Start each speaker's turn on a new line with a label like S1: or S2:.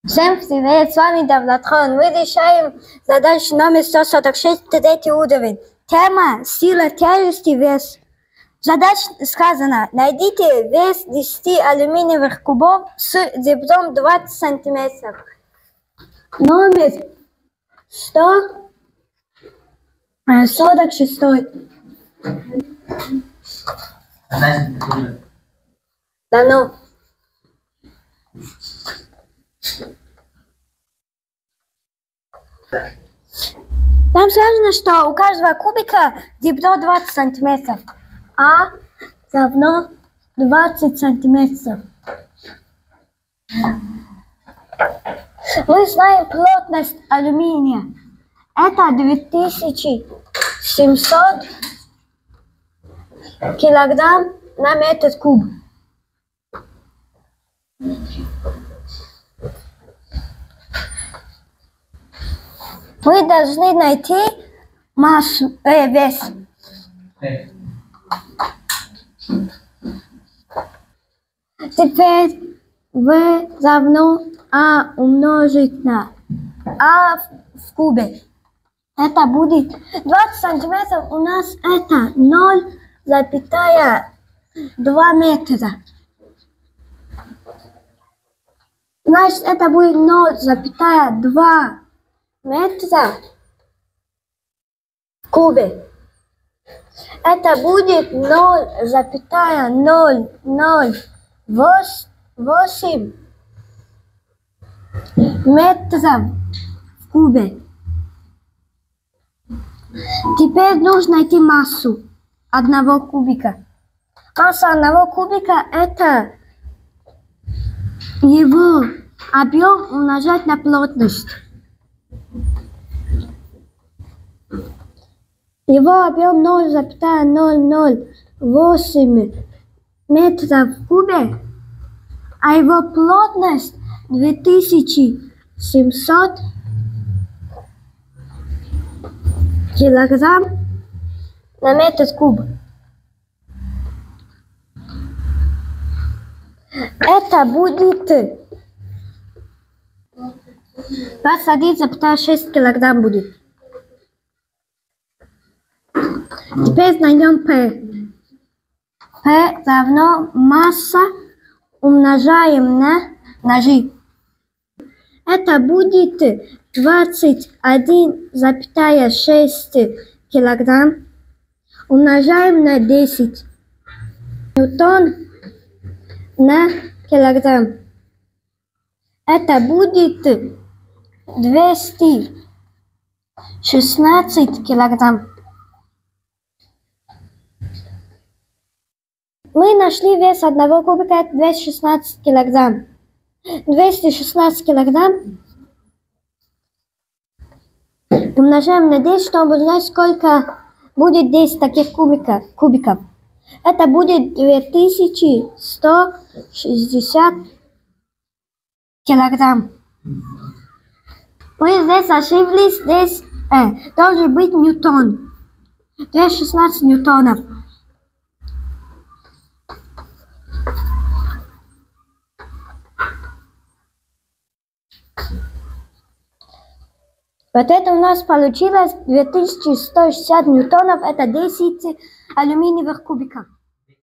S1: Всем привет, с вами Давлатрон. Мы решаем задачу номер 146, третий уровень. Тема сила тяжести вес. Задача сказана: найдите вес 10 алюминиевых кубов с диаметром 20 сантиметров. Номер 146. Да ну. Там сказано, что у каждого кубика диаметр 20 сантиметров, а равно 20 сантиметров. Мы знаем плотность алюминия. Это 2700 килограмм на метр куб. Мы должны найти массу, вес. Теперь V равно А умножить на А в кубе. Это будет 20 сантиметров, у нас это 0,2 метра. Значит, это будет 0,2 метра в кубе. Это будет 0,008 метров в кубе. Теперь нужно найти массу одного кубика. Масса одного кубика — это его объем умножать на плотность. Его объем 0,008 метров в кубе, а его плотность 2700 килограмм на метр куб. Это будет 21,6 килограмм будет. Теперь найдем P. P равно масса умножаем на G. Это будет 21,6 килограмм умножаем на 10 ньютон на килограмм. Это будет 216 килограмм. Мы нашли вес одного кубика, это 216 килограмм. 216 килограмм умножаем на 10, чтобы узнать, сколько будет 10 таких кубиков. Это будет 2160 килограмм. Мы здесь ошиблись, здесь должен быть ньютон. 216 ньютонов. Вот это у нас получилось 2160 ньютонов, это 10 алюминиевых кубиков.